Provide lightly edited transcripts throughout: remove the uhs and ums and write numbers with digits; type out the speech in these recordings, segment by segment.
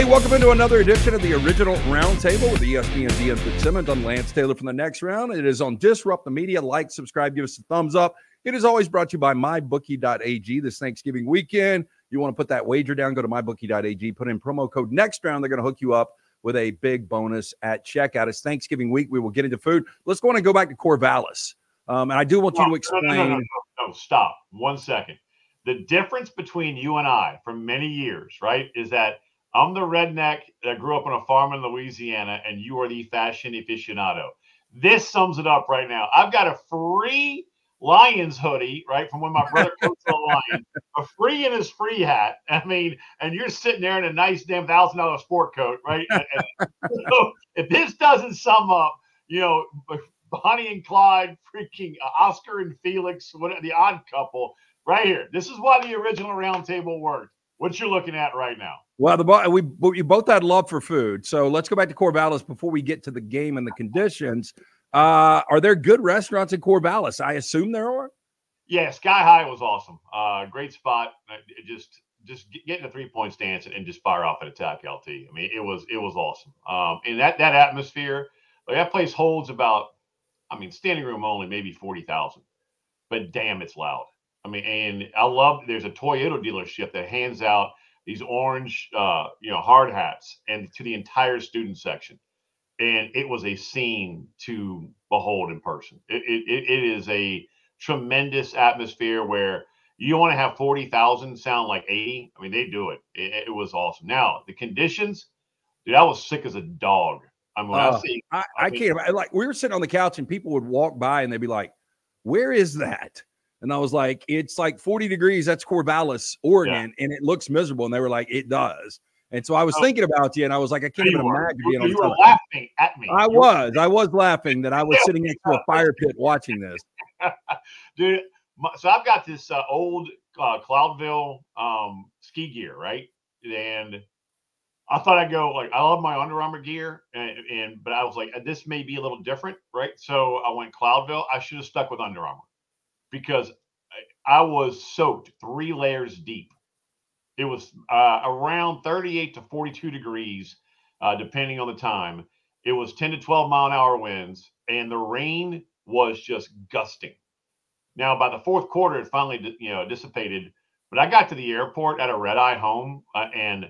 welcome into another edition of the original Roundtable with ESPN and Fitzsimmons. I'm Lance Taylor from the Next Round. It is on Disrupt the Media. Like, subscribe, give us a thumbs up. It is always brought to you by MyBookie.ag. This Thanksgiving weekend, you want to put that wager down, go to MyBookie.ag, put in promo code NEXTROUND. They're going to hook you up with a big bonus at checkout. It's Thanksgiving week. We will get into food. Let's go on and go back to Corvallis. And I do want you to explain. No, stop. 1 second. The difference between you and I from many years, right, is that I'm the redneck that grew up on a farm in Louisiana, and you are the fashion aficionado. This sums it up right now. I've got a free Lions hoodie, right, from when my brother coached the Lions, a free in his free hat. I mean, and you're sitting there in a nice damn $1,000 sport coat, right? And so if this doesn't sum up, you know, Bonnie and Clyde, freaking Oscar and Felix, the odd couple, right here. This is why the original Roundtable worked. What you're looking at right now. Well, we both had love for food. So let's go back to Corvallis before we get to the game and the conditions. Are there good restaurants in Corvallis? I assume there are. Yeah, Sky High was awesome. Great spot. Just get in a 3-point stance and just fire off an attack, LT. I mean, it was awesome. And that atmosphere, like, that place holds about, I mean, standing room only, maybe 40,000. But damn, it's loud. I mean, and I love, there's a Toyota dealership that hands out these orange, hard hats and to the entire student section. And it was a scene to behold in person. It is a tremendous atmosphere where you want to have 40,000 sound like 80. I mean, they do it. It was awesome. Now, the conditions, dude, I was sick as a dog. I mean, I can't, like, we were sitting on the couch and people would walk by and they'd be like, where is that? And I was like, it's like 40 degrees. That's Corvallis, Oregon. Yeah. And it looks miserable. And they were like, it does. And so I was thinking about you, and I was like, I can't even imagine being on. You were laughing at me. I was laughing that I was sitting next to a fire pit watching this. Dude, so I've got this old Cloudville ski gear, right? And I thought I'd go, like, I love my Under Armour gear, but I was like, this may be a little different, right? So I went Cloudville. I should have stuck with Under Armour because I was soaked 3 layers deep. It was around 38 to 42 degrees, depending on the time. It was 10 to 12 mile an hour winds, and the rain was just gusting. Now, by the fourth quarter, it finally, dissipated. But I got to the airport at a red-eye home, and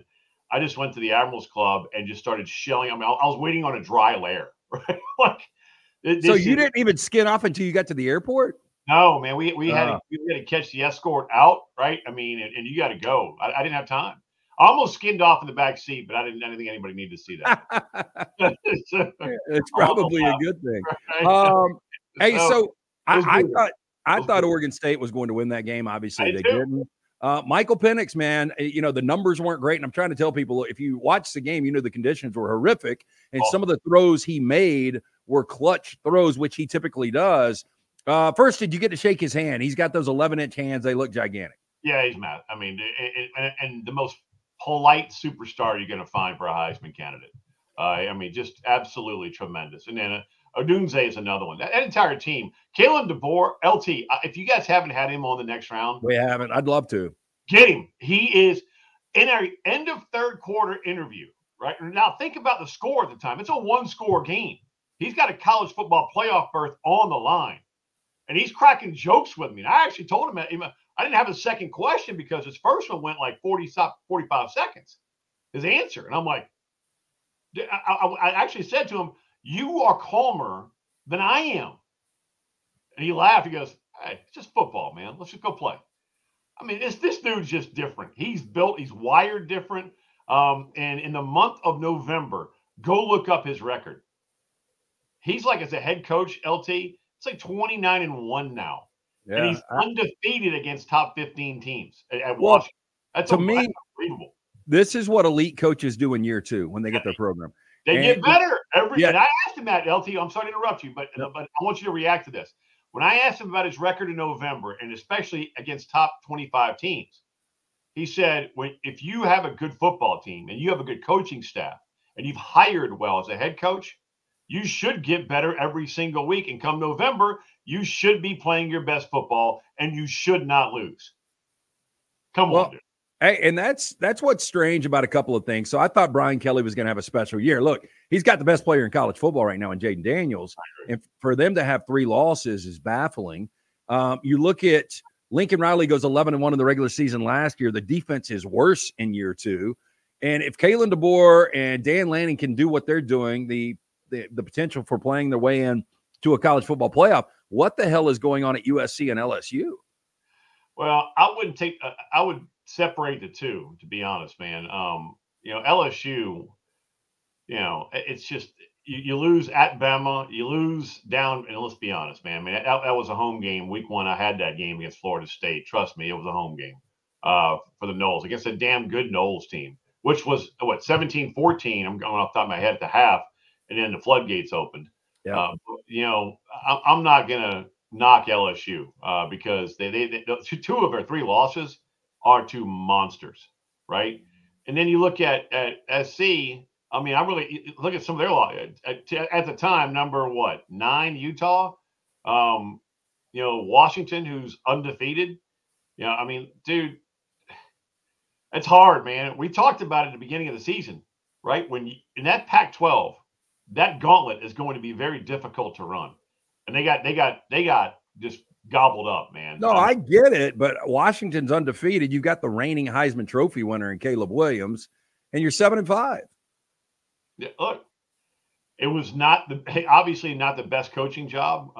I just went to the Admirals Club and just started shelling. I mean, I was waiting on a dry layer. Right? So you didn't even skin off until you got to the airport? No, man, we had to catch the escort out, right? I mean, and you got to go. I didn't have time. I almost skinned off in the back seat, but I didn't think anybody needed to see that. It's probably a good thing. Right? Hey, so I thought Oregon State was going to win that game. Obviously, they didn't. Michael Penix, man, the numbers weren't great. And I'm trying to tell people, if you watch the game, the conditions were horrific. And some of the throws he made were clutch throws, which he typically does. First, did you get to shake his hand? He's got those 11-inch hands. They look gigantic. Yeah, he's mad. I mean, and the most polite superstar you're going to find for a Heisman candidate. I mean, just absolutely tremendous. And then Odunze is another one. That entire team. Kalen DeBoer, LT, if you guys haven't had him on the next round. We haven't. I'd love to. Get him. He is in our end of third quarter interview, right? Now, think about the score at the time. It's a 1-score game. He's got a college football playoff berth on the line. And he's cracking jokes with me. And I actually told him, I didn't have a second question because his first one went like 45 seconds, his answer. And I'm like, I actually said to him, you are calmer than I am. And he laughed. He goes, hey, it's just football, man. Let's just go play. I mean, this dude's just different. He's wired different. And in the month of November, go look up his record. He's like, as a head coach, LT, it's like 29-1 now. Yeah, and he's undefeated against top 15 teams at Washington. That's unbelievable. This is what elite coaches do in year 2 when they get their program. They get better every. Yeah. And I asked him that, LT. I'm sorry to interrupt you, but I want you to react to this. When I asked him about his record in November, and especially against top 25 teams, he said, if you have a good football team and you have a good coaching staff and you've hired well as a head coach, you should get better every single week. And come November, you should be playing your best football and you should not lose. Come on, dude. Hey, and that's what's strange about a couple of things. So I thought Brian Kelly was going to have a special year. Look, he's got the best player in college football right now in Jaden Daniels. And for them to have 3 losses is baffling. You look at Lincoln Riley goes 11-1 in the regular season last year. The defense is worse in year 2. And if Kalen DeBoer and Dan Lanning can do what they're doing, the potential for playing their way in to a college football playoff, what the hell is going on at USC and LSU? Well, I would separate the two, to be honest, man. LSU, it's just you lose at Bama, you lose down, and let's be honest, man. I mean, that was a home game. Week 1, I had that game against Florida State. Trust me, it was a home game for the Noles against a damn good Noles team, which was 17-14. I'm going off the top of my head at the half, and then the floodgates opened. Yeah. I'm not gonna knock LSU because they 2 of their 3 losses are to monsters, right? And then you look at SC. I mean, I really look at some of their losses at the time. Number 9, Utah. Washington, who's undefeated. I mean, dude, it's hard, man. We talked about it at the beginning of the season, right? When in that Pac-12, that gauntlet is going to be very difficult to run, and they got just gobbled up, man. No, I get it, but Washington's undefeated. You've got the reigning Heisman Trophy winner in Caleb Williams, and you're 7-5. Yeah, look, it was obviously not the best coaching job,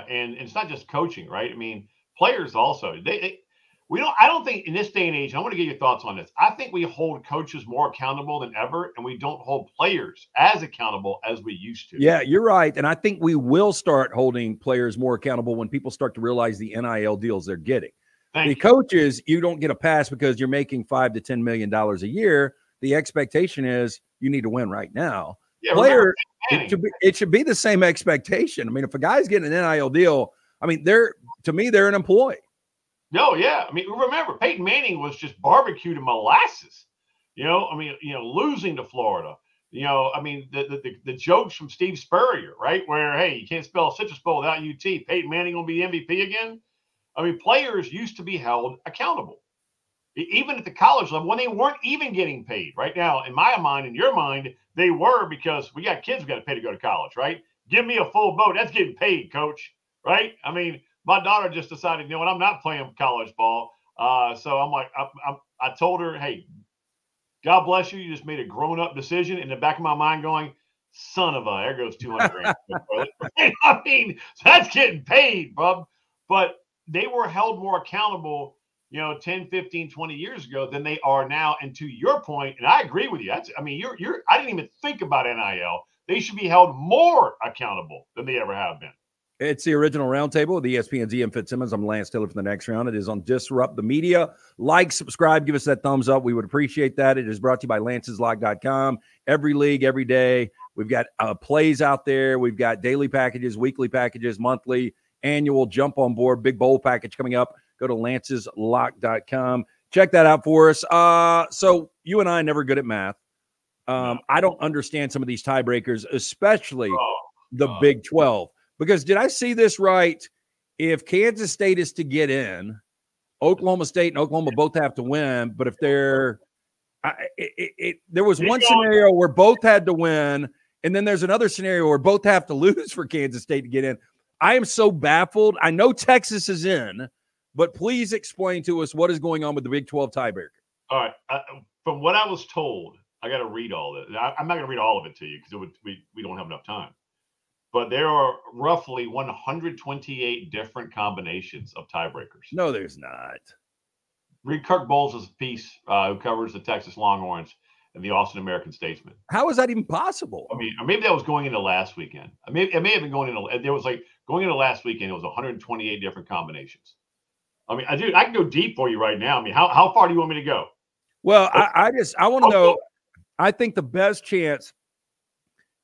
and it's not just coaching, right? I mean, players also. I don't think in this day and age, I want to get your thoughts on this. I think we hold coaches more accountable than ever, and we don't hold players as accountable as we used to. Yeah, you're right. And I think we will start holding players more accountable when people start to realize the NIL deals they're getting. Coaches, you don't get a pass because you're making $5 to $10 million a year. The expectation is you need to win right now. Yeah, player, it should be the same expectation. I mean, if a guy's getting an NIL deal, I mean, they're an employee. No, yeah. I mean, remember, Peyton Manning was just barbecued and molasses. Losing to Florida. I mean, the jokes from Steve Spurrier, right? Where, hey, you can't spell Citrus Bowl without UT. Peyton Manning will be MVP again. I mean, players used to be held accountable, even at the college level when they weren't even getting paid. Right now, in my mind, in your mind, they were, because we got kids we got to pay to go to college, right? Give me a full boat. That's getting paid, coach, right? I mean, my daughter just decided, I'm not playing college ball. So I'm like, I told her, hey, God bless you. You just made a grown-up decision. In the back of my mind going, son of a, there goes 200 grand. I mean, that's getting paid, bub. But they were held more accountable, 10, 15, 20 years ago than they are now. And to your point, and I agree with you. I didn't even think about NIL. They should be held more accountable than they ever have been. It's the original Roundtable with ESPN's Ian Fitzsimmons. I'm Lance Taylor for the next round. It is on Disrupt the Media. Like, subscribe, give us that thumbs up. We would appreciate that. It is brought to you by Lance'sLock.com. Every league, every day. We've got plays out there. We've got daily packages, weekly packages, monthly, annual. Jump on board. Big bowl package coming up. Go to Lance'sLock.com. Check that out for us. So you and I are never good at math. I don't understand some of these tiebreakers, especially the Big 12. Because did I see this right? If Kansas State is to get in, Oklahoma State and Oklahoma both have to win. But if there was one scenario where both had to win, and then there's another scenario where both have to lose for Kansas State to get in. I am so baffled. I know Texas is in, but please explain to us what is going on with the Big 12 tiebreaker. All right. From what I was told, I got to read all of it. I'm not going to read all of it to you because we don't have enough time. But there are roughly 128 different combinations of tiebreakers. No, there's not. Read Kirk Bowles' piece, who covers the Texas Longhorns and the Austin American-Statesman. How is that even possible? I mean, or maybe that was going into last weekend. It may have been going into. There was going into last weekend. It was 128 different combinations. I mean, I can go deep for you right now. I mean, how far do you want me to go? Well, I want to know. I think the best chance.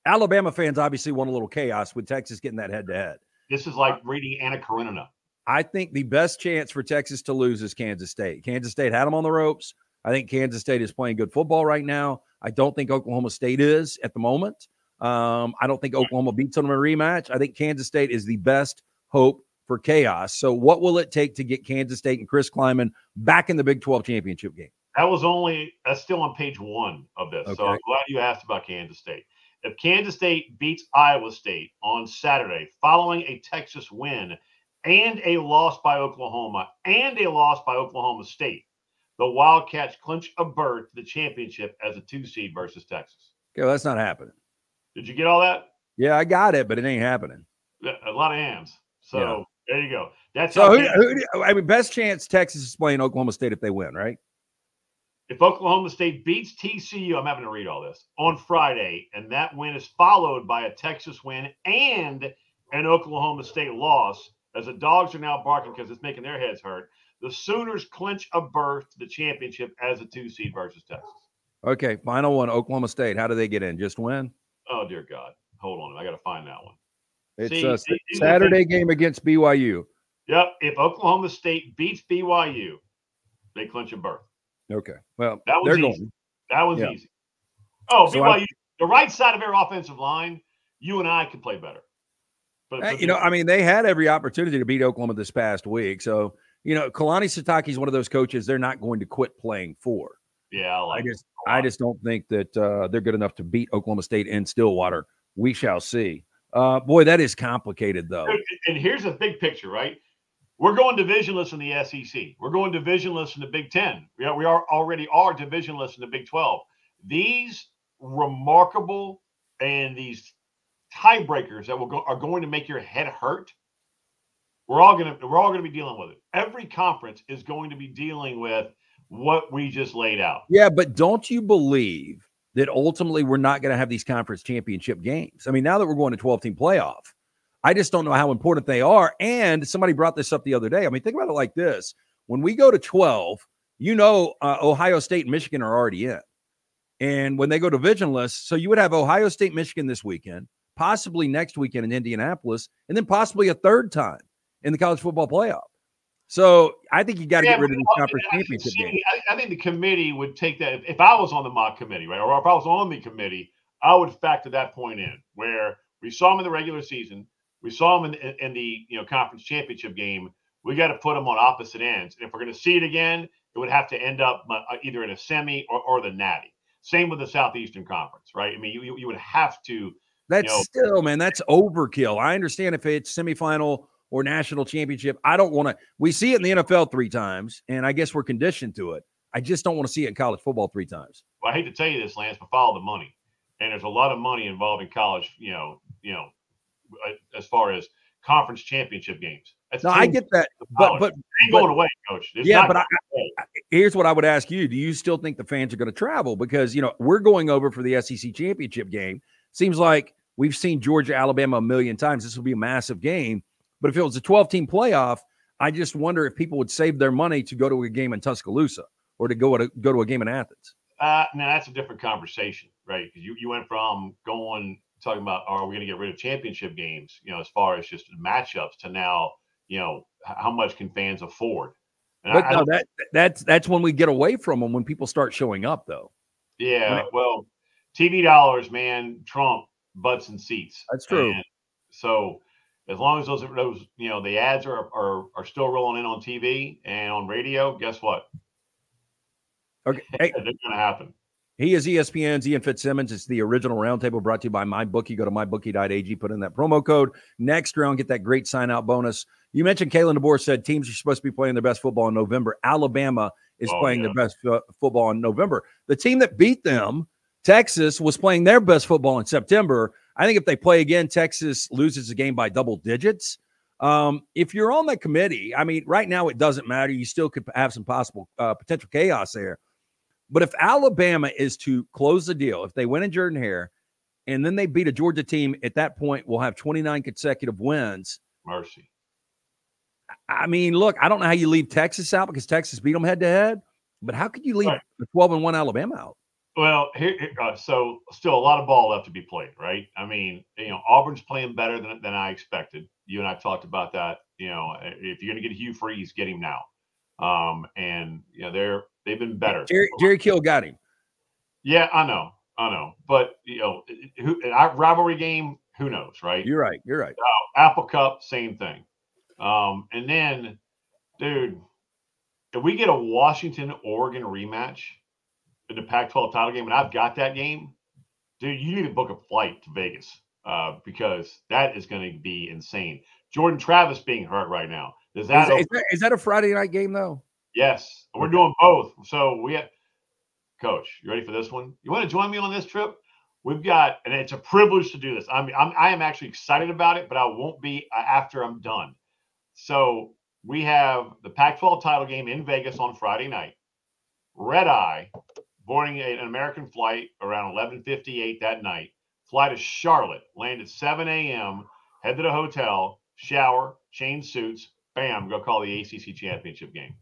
Alabama fans obviously want a little chaos with Texas getting that head-to-head. This is like reading Anna Karenina. I think the best chance for Texas to lose is Kansas State. Kansas State had them on the ropes. I think Kansas State is playing good football right now. I don't think Oklahoma State is at the moment. I don't think Oklahoma beats them in a rematch. I think Kansas State is the best hope for chaos. So what will it take to get Kansas State and Chris Kleiman back in the Big 12 championship game? That's still on page 1 of this. Okay. So I'm glad you asked about Kansas State. If Kansas State beats Iowa State on Saturday, following a Texas win and a loss by Oklahoma State, the Wildcats clinch a berth to the championship as a 2 seed versus Texas. Okay, well, that's not happening. Did you get all that? Yeah, I got it, but it ain't happening. A lot of ands. So yeah. There you go. That's so I mean, best chance Texas is playing Oklahoma State if they win, right? If Oklahoma State beats TCU, I'm having to read all this, on Friday, and that win is followed by a Texas win and an Oklahoma State loss, as the dogs are now barking because it's making their heads hurt, the Sooners clinch a berth to the championship as a 2 seed versus Texas. Okay, final one, Oklahoma State. How do they get in? Just win? Oh, dear God. Hold on. I got to find that one. It's a Saturday game against BYU. Yep. If Oklahoma State beats BYU, they clinch a berth. Okay. Well, that one's easy. That one's easy. Oh, so BYU, the right side of their offensive line, you and I could play better. But I mean, they had every opportunity to beat Oklahoma this past week. So, Kalani Sitake is one of those coaches they're not going to quit playing for. Yeah, I just don't think that they're good enough to beat Oklahoma State in Stillwater. We shall see. Boy, that is complicated, though. And here's a big picture, right? We're going divisionless in the SEC. We're going divisionless in the Big Ten. We already are divisionless in the Big 12. These remarkable and these tiebreakers that are going to make your head hurt. We're all going to be dealing with it. Every conference is going to be dealing with what we just laid out. Yeah, but don't you believe that ultimately we're not going to have these conference championship games? I mean, now that we're going to 12-team playoff, I just don't know how important they are. And somebody brought this up the other day. I mean, think about it like this. When we go to 12, Ohio State and Michigan are already in. And when they go divisionless, so you would have Ohio State, Michigan this weekend, possibly next weekend in Indianapolis, and then possibly a third time in the college football playoff. So I think you got to get rid of the conference championship game. I think the committee would take that. If I was on the mock committee, right, or if I was on the committee, I would factor that point in where we saw them in the regular season. We saw them in the conference championship game. We got to put them on opposite ends. And if we're going to see it again, it would have to end up either in a semi or the natty. Same with the Southeastern Conference, right? I mean, you would have to. That's still, man, that's overkill. I understand if it's semifinal or national championship. I don't want to. We see it in the NFL 3 times, and I guess we're conditioned to it. I just don't want to see it in college football 3 times. Well, I hate to tell you this, Lance, but follow the money. And there's a lot of money involved in college, as far as conference championship games. I get that, but it ain't going away, Coach. Here's what I would ask you: do you still think the fans are going to travel? Because we're going over for the SEC championship game. Seems like we've seen Georgia, Alabama a million times. This will be a massive game. But if it was a 12-team playoff, I just wonder if people would save their money to go to a game in Tuscaloosa or to go to a game in Athens. Now that's a different conversation, right? Because you went from talking about, are we going to get rid of championship games, as far as just matchups, to now, how much can fans afford? And that's when we get away from them, when people start showing up, though. Yeah, well, TV dollars, man, trump butts and seats. That's true. And so as long as those the ads are still rolling in on TV and on radio, guess what? Okay, hey, they're going to happen. He is ESPN's Ian Fitzsimmons. It's the original Roundtable, brought to you by MyBookie. Go to mybookie.ag, put in that promo code. Next round, get that great sign-out bonus. You mentioned Kalen DeBoer said teams are supposed to be playing their best football in November. Alabama is playing their best football in November. The team that beat them, Texas, was playing their best football in September. I think if they play again, Texas loses the game by double digits. If you're on that committee, I mean, right now it doesn't matter. You still could have some possible potential chaos there. But if Alabama is to close the deal, if they win in Jordan-Hare and then they beat a Georgia team, at that point we'll have 29 consecutive wins. Mercy. I mean, look, I don't know how you leave Texas out because Texas beat them head-to-head, but how could you leave the 12-1 Alabama out? Well, so still a lot of ball left to be played, right? I mean, Auburn's playing better than I expected. You and I talked about that. If you're going to get Hugh Freeze, get him now. And they've been better. Jerry Kill got him. Yeah, I know. But rivalry game, who knows, right? You're right. Apple Cup, same thing. And then, dude, if we get a Washington-Oregon rematch in the Pac-12 title game, and I've got that game, dude, you need to book a flight to Vegas because that is going to be insane. Jordan Travis being hurt right now. Is that a Friday night game, though? Yes. We're doing both. So we have – Coach, you ready for this one? You want to join me on this trip? We've got – and it's a privilege to do this. I am actually excited about it, but I won't be after I'm done. So we have the Pac-12 title game in Vegas on Friday night. Red Eye, boarding an American flight around 11:58 that night. Fly to Charlotte, land at 7 a.m., head to the hotel, shower, change suits, bam, go call the ACC championship game.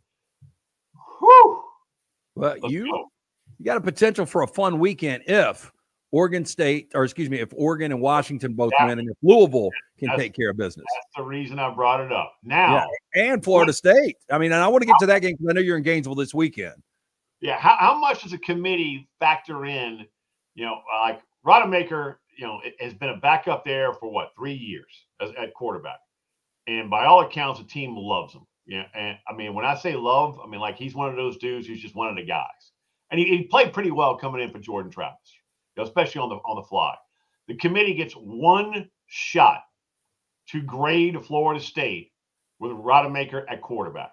Whew! Well, you got a potential for a fun weekend if Oregon State, or excuse me, if Oregon and Washington both win, and if Louisville can take care of business. That's the reason I brought it up. Now, and Florida State. I mean, and I want to get to that game because I know you're in Gainesville this weekend. Yeah, how much does a committee factor in? Like Rodemaker, has been a backup there for 3 years at quarterback, and by all accounts, the team loves him. Yeah, and I mean, when I say love, I mean like he's one of those dudes who's just one of the guys, and he played pretty well coming in for Jordan Travis, especially on the fly. The committee gets one shot to grade Florida State with Rodemaker at quarterback.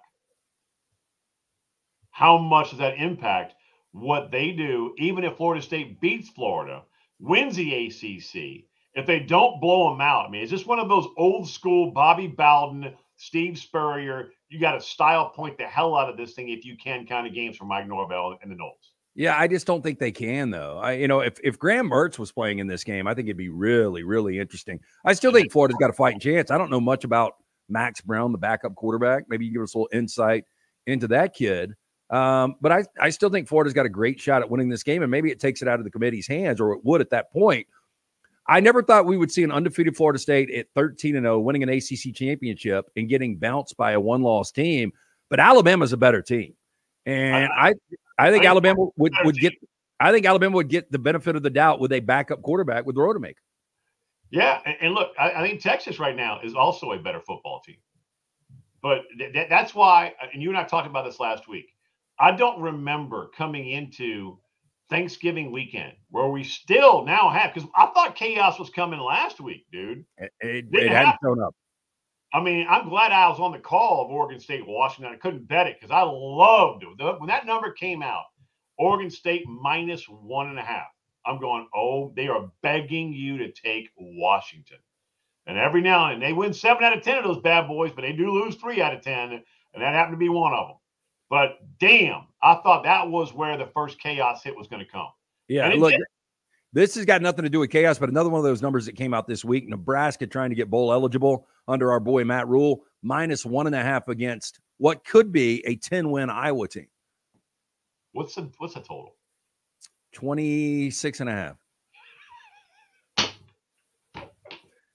How much does that impact what they do, even if Florida State beats Florida, wins the ACC, if they don't blow them out? I mean, is this one of those old school Bobby Bowden, Steve Spurrier, you got to style point the hell out of this thing if you can kind of games for Mike Norvell and the Knowles? Yeah, I just don't think they can, though. If Graham Mertz was playing in this game, I think it'd be really, really interesting. I still think Florida's got a fighting chance. I don't know much about Max Brown, the backup quarterback. Maybe you give us a little insight into that kid. But I still think Florida's got a great shot at winning this game, and maybe it takes it out of the committee's hands, or it would at that point. I never thought we would see an undefeated Florida State at 13-0, winning an ACC championship and getting bounced by a one-loss team. But Alabama's a better team, and I think Alabama would get. I think Alabama would get the benefit of the doubt with a backup quarterback with Rodemaker. Yeah, and look, I think Texas right now is also a better football team, but that's why. And you and I talked about this last week. I don't remember coming into Thanksgiving weekend where we still now have, because I thought chaos was coming last week, dude. It hadn't shown up. I mean, I'm glad I was on the call of Oregon State, Washington. I couldn't bet it because I loved it. When that number came out, Oregon State -1.5. I'm going, oh, they are begging you to take Washington. And every now and then, they win 7 out of 10 of those bad boys, but they do lose 3 out of 10, and that happened to be one of them. But damn, I thought that was where the first chaos hit was going to come. Yeah, look, this has got nothing to do with chaos, but another one of those numbers that came out this week, Nebraska trying to get bowl eligible under our boy Matt Rule, -1.5 against what could be a 10-win Iowa team. What's the total? 26.5.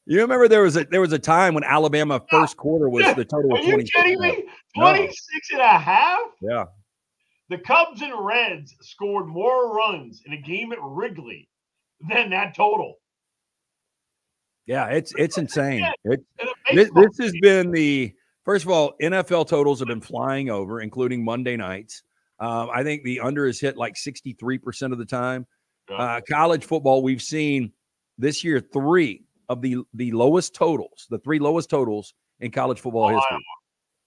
You remember there was a time when Alabama first quarter was the total of 26. Are you kidding me? 26.5? Yeah. The Cubs and Reds scored more runs in a game at Wrigley than that total. Yeah, it's insane. This has been first of all, NFL totals have been flying over, including Monday nights. I think the under is hit like 63% of the time. College football, we've seen this year 3 of the lowest totals, the 3 lowest totals in college football history. Iowa.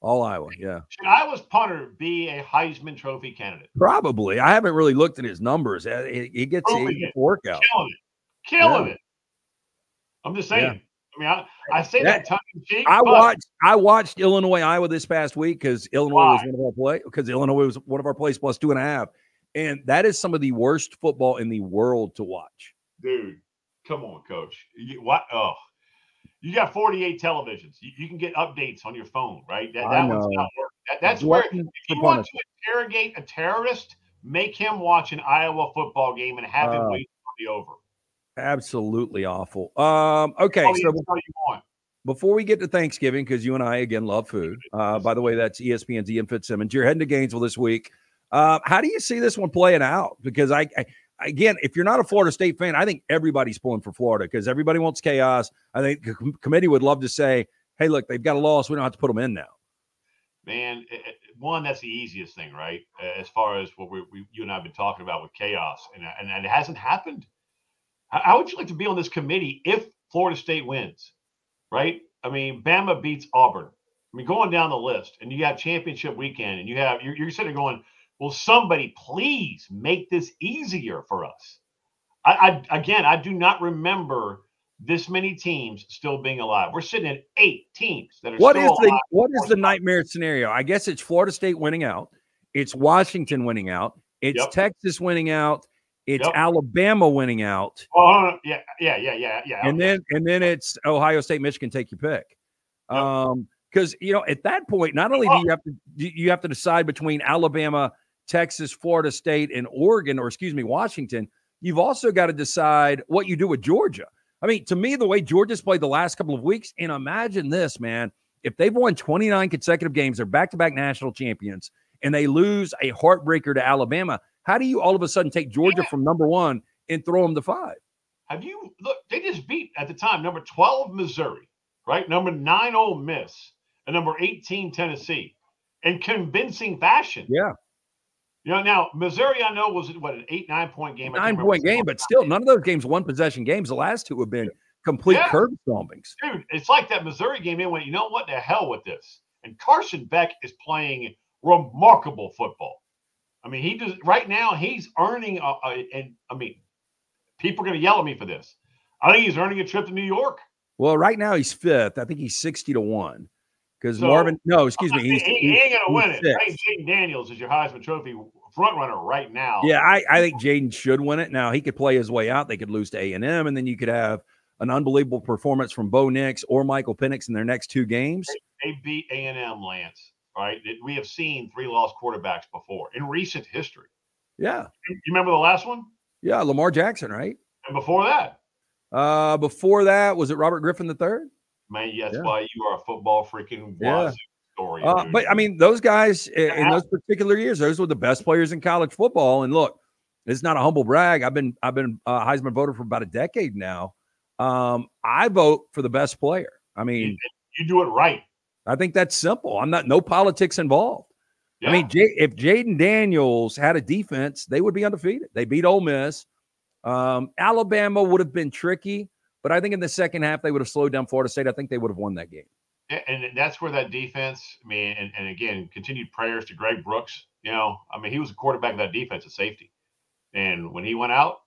All Iowa, yeah. Should Iowa's punter be a Heisman Trophy candidate? Probably. I haven't really looked at his numbers. He gets workout. Killing it. I'm just saying. Yeah. I mean, I say that tongue in cheek. I watched Illinois Iowa this past week because Illinois was one of our plays plus 2.5, and that is some of the worst football in the world to watch. Dude, come on, Coach. You got 48 televisions. You can get updates on your phone, right? That one's not working. That's where if you want to interrogate a terrorist, make him watch an Iowa football game and have him wait for the over. Absolutely awful. Okay, so before we get to Thanksgiving, because you and I, again, love food. By the way, that's ESPN's Ian Fitzsimmons. You're heading to Gainesville this week. How do you see this one playing out? Because, again, if you're not a Florida State fan, I think everybody's pulling for Florida because everybody wants chaos. I think the committee would love to say, hey, look, they've got a loss. We don't have to put them in now. Man, one, that's the easiest thing, right? As far as what you and I have been talking about with chaos, and it hasn't happened. How would you like to be on this committee if Florida State wins, right? I mean, Bama beats Auburn. I mean, going down the list, and you have championship weekend, and you're sitting there going, "Will somebody please make this easier for us?" I do not remember this many teams still being alive. We're sitting at 8 teams that are still alive. What is the nightmare scenario? I guess it's Florida State winning out. It's Washington winning out. It's Texas winning out. It's Alabama winning out. Oh, yeah. And then it's Ohio State, Michigan, take your pick. Because at that point, not only do you have to decide between Alabama, Texas, Florida State, and Washington. You've also got to decide what you do with Georgia. I mean, to me, the way Georgia's played the last couple of weeks, and imagine this, man, if they've won 29 consecutive games, they're back-to-back national champions, and they lose a heartbreaker to Alabama, how do you all of a sudden take Georgia from number 1 and throw them to 5? Look, they just beat, at the time, number 12, Missouri, right? Number 9, Ole Miss, and number 18, Tennessee, in convincing fashion. Yeah. Now, Missouri, I know, was an 8-9 point game. 9-point game, but still, none of those games one-possession games. The last 2 have been complete curb stompings. Dude, it's like that Missouri game. They went, you know what, the hell with this. And Carson Beck is playing remarkable football. I mean, he does right now. He's earning, people are going to yell at me for this. I think he's earning a trip to New York. Well, right now he's 5th. I think he's 60-1. Because he ain't going to win it. 6th. I think Jaden Daniels is your Heisman Trophy front runner right now. Yeah, I think Jaden should win it. Now, he could play his way out. They could lose to A&M, and then you could have an unbelievable performance from Bo Nix or Michael Penix in their next 2 games. They beat A&M, Lance, right? We have seen 3-loss quarterbacks before in recent history. Yeah. You remember the last one? Yeah, Lamar Jackson, right? And before that? Was it Robert Griffin III? Man, that's why you are a football freaking story. But I mean, those guys in those particular years, those were the best players in college football. And look, it's not a humble brag. I've been a Heisman voter for about a decade now. I vote for the best player. I mean, you do it right. I think that's simple. No politics involved. Yeah. I mean, if Jaden Daniels had a defense, they would be undefeated. They beat Ole Miss. Alabama would have been tricky. But I think in the second half, they would have slowed down Florida State. I think they would have won that game. And that's where that defense, and again, continued prayers to Greg Brooks. He was a quarterback of that defense at safety. And when he went out,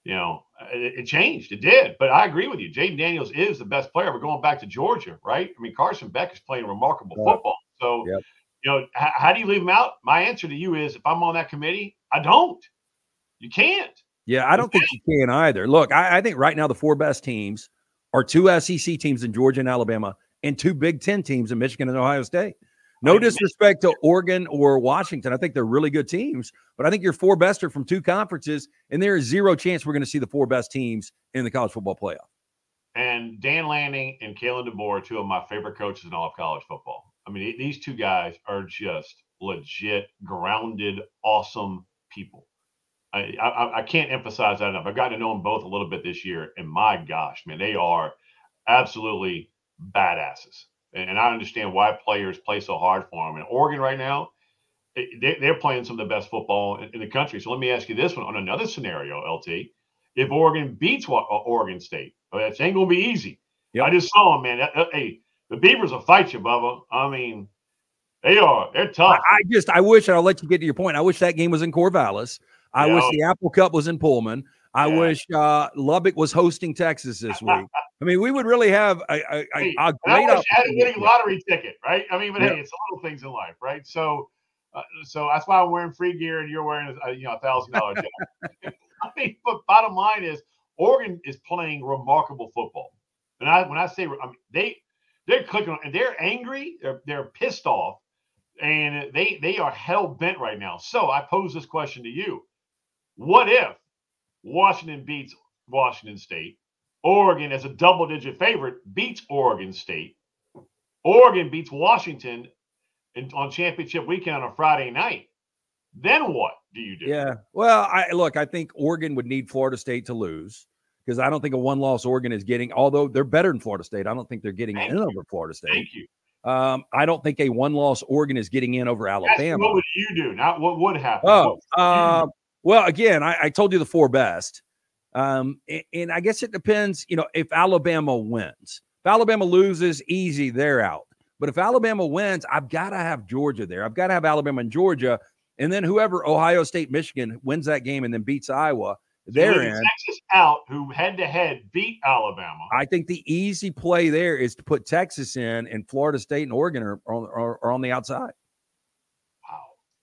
it changed. It did. But I agree with you. Jaden Daniels is the best player. We're going back to Georgia, right? I mean, Carson Beck is playing remarkable football. So, how do you leave him out? My answer to you is if I'm on that committee, I don't. You can't. Yeah, I don't think you can either. Look, I think right now the 4 best teams are 2 SEC teams in Georgia and Alabama and 2 Big Ten teams in Michigan and Ohio State. No disrespect to Oregon or Washington. I think they're really good teams, but I think your 4 best are from 2 conferences, and there is 0 chance we're going to see the 4 best teams in the college football playoff. And Dan Lanning and Kalen DeBoer are 2 of my favorite coaches in all of college football. I mean, these 2 guys are just legit, grounded, awesome people. I can't emphasize that enough. I've gotten to know them both a little bit this year, and my gosh, man, they are absolutely badasses. And I understand why players play so hard for them. And Oregon right now, they're playing some of the best football in the country. So let me ask you this one on another scenario, LT. If Oregon beats Oregon State, that ain't going to be easy. Yep. I just saw them, man. Hey, the Beavers will fight you, Bubba. I mean, they're tough. I wish, and I'll let you get to your point, I wish that game was in Corvallis. I wish the Apple Cup was in Pullman. I wish Lubbock was hosting Texas this week. I mean, we would really have a great opportunity. I had a winning lottery ticket, right? I mean, but hey, it's the little things in life, right? So that's why I'm wearing free gear and you're wearing a $1,000 jacket. I mean, but bottom line is Oregon is playing remarkable football. And when I say they're clicking on, and they're angry, they're pissed off, and they are hell bent right now. So I pose this question to you. What if Washington beats Washington State? Oregon, as a double-digit favorite, beats Oregon State. Oregon beats Washington on championship weekend on a Friday night. Then what do you do? Yeah. Well, I think Oregon would need Florida State to lose because I don't think a one-loss Oregon is getting, although they're better than Florida State, I don't think they're getting in over Florida State. Thank you. I don't think a one-loss Oregon is getting in over Alabama. What would you do? Not what would happen. Oh, well, again, I told you the 4 best. And I guess it depends, if Alabama wins. If Alabama loses, easy, they're out. But if Alabama wins, I've got to have Georgia there. I've got to have Alabama and Georgia. And then whoever, Ohio State, Michigan, wins that game and then beats Iowa, they're in. Texas out, who head-to-head beat Alabama. I think the easy play there is to put Texas in, and Florida State and Oregon are on the outside. Wow.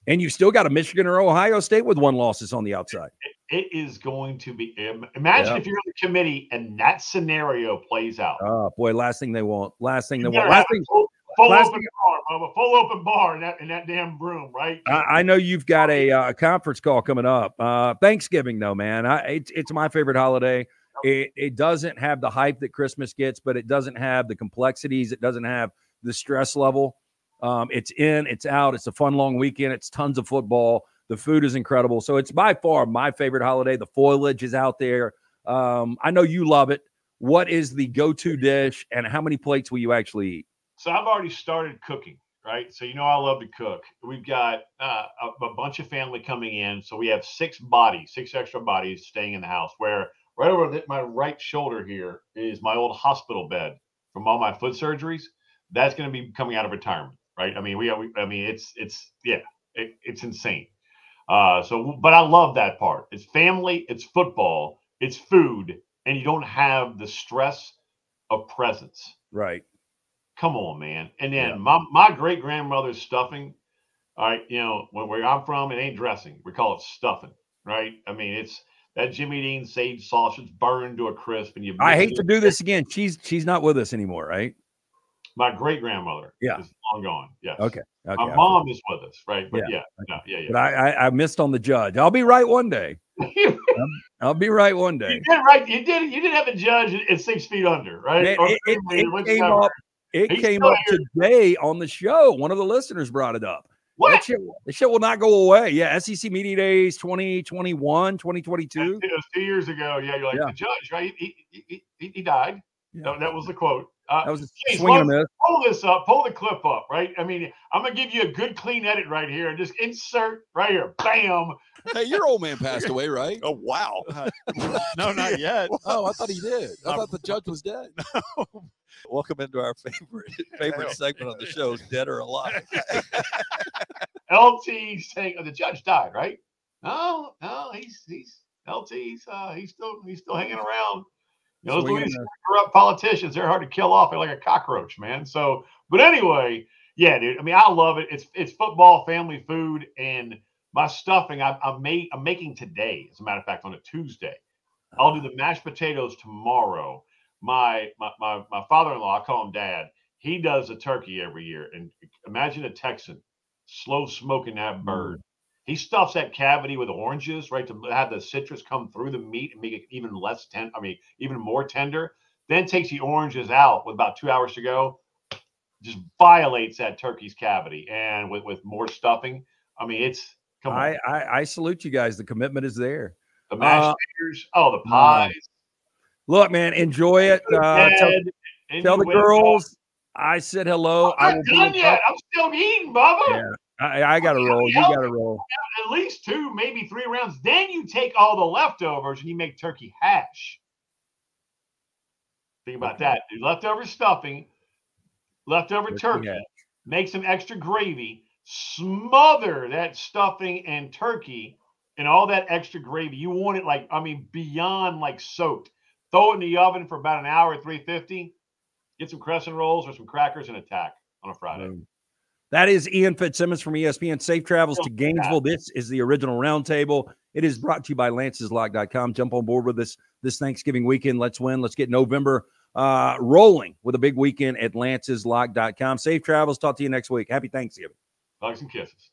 And you've still got a Michigan or Ohio State with 1 loss on the outside. It is going to be – imagine if you're in the committee and that scenario plays out. Oh, boy, last thing they want. Full open bar in that damn room, right? I know you've got a conference call coming up. Thanksgiving, though, man. It's my favorite holiday. It doesn't have the hype that Christmas gets, but it doesn't have the complexities. It doesn't have the stress level. It's in, it's out. It's a fun, long weekend. It's tons of football. The food is incredible. So it's by far my favorite holiday. The foliage is out there. I know you love it. What is the go-to dish, and how many plates will you actually eat? So I've already started cooking, right? So I love to cook. We've got a bunch of family coming in. So we have 6 extra bodies staying in the house, where right over my right shoulder here is my old hospital bed from all my foot surgeries. That's going to be coming out of retirement, right? I mean, it's insane. But I love that part. It's family, it's football, it's food, and you don't have the stress of presents. Right. Come on, man. And then my great-grandmother's stuffing, all right, where I'm from, it ain't dressing. We call it stuffing, right? I mean, it's that Jimmy Dean sage sausage burned to a crisp. And I hate to do this again. She's not with us anymore, right? My great-grandmother is long gone, yes. Okay. My mom is with us, right? But yeah. But I missed on the judge. I'll be right one day. I'll be right one day. You did right. You did have a judge at 6 feet under, right? Man, it came up today on the show. One of the listeners brought it up. What? That shit will not go away. Yeah, SEC Media Days 2021, 2022. It was 2 years ago. Yeah, you're like, the judge, right? He died. Yeah. That was the quote. That was a swing and a miss. Pull this up. Pull the clip up, right? I mean, I'm going to give you a good, clean edit right here and just insert right here. Bam. Hey, your old man passed away, right? Oh, wow. No, not yet. Oh, I thought he did. I thought the judge was dead. No. Welcome into our favorite segment on the show, Dead or Alive. LT saying the judge died, right? No, he's LT. He's still hanging around. Those corrupt politicians, they're hard to kill off. They're like a cockroach, man. So, but anyway, yeah, dude. I mean, I love it. It's football, family, food, and my stuffing. I'm making today. As a matter of fact, on a Tuesday, I'll do the mashed potatoes tomorrow. My father-in-law, I call him Dad. He does a turkey every year, and imagine a Texan slow smoking that bird. He stuffs that cavity with oranges, right, to have the citrus come through the meat and make it even less tender. I mean, even more tender. Then takes the oranges out with about 2 hours to go. Just violates that turkey's cavity, and with more stuffing. I mean, come on. I salute you guys. The commitment is there. The mashed taters, the pies. Look, man, enjoy it. Tell the girls I said hello. I'm not done yet. I'm still eating, Bubba. Yeah. I got to roll. You got to roll. At least 2, maybe 3 rounds. Then you take all the leftovers and you make turkey hash. Think about that. Dude. Leftover stuffing, leftover turkey. Make some extra gravy. Smother that stuffing and turkey and all that extra gravy. You want it beyond soaked. Throw it in the oven for about an hour at 350. Get some crescent rolls or some crackers and attack on a Friday. That is Ian Fitzsimmons from ESPN. Safe travels to Gainesville. This is the original Roundtable. It is brought to you by LancesLock.com. Jump on board with us this Thanksgiving weekend. Let's win. Let's get November rolling with a big weekend at LancesLock.com. Safe travels. Talk to you next week. Happy Thanksgiving. Hugs and kisses.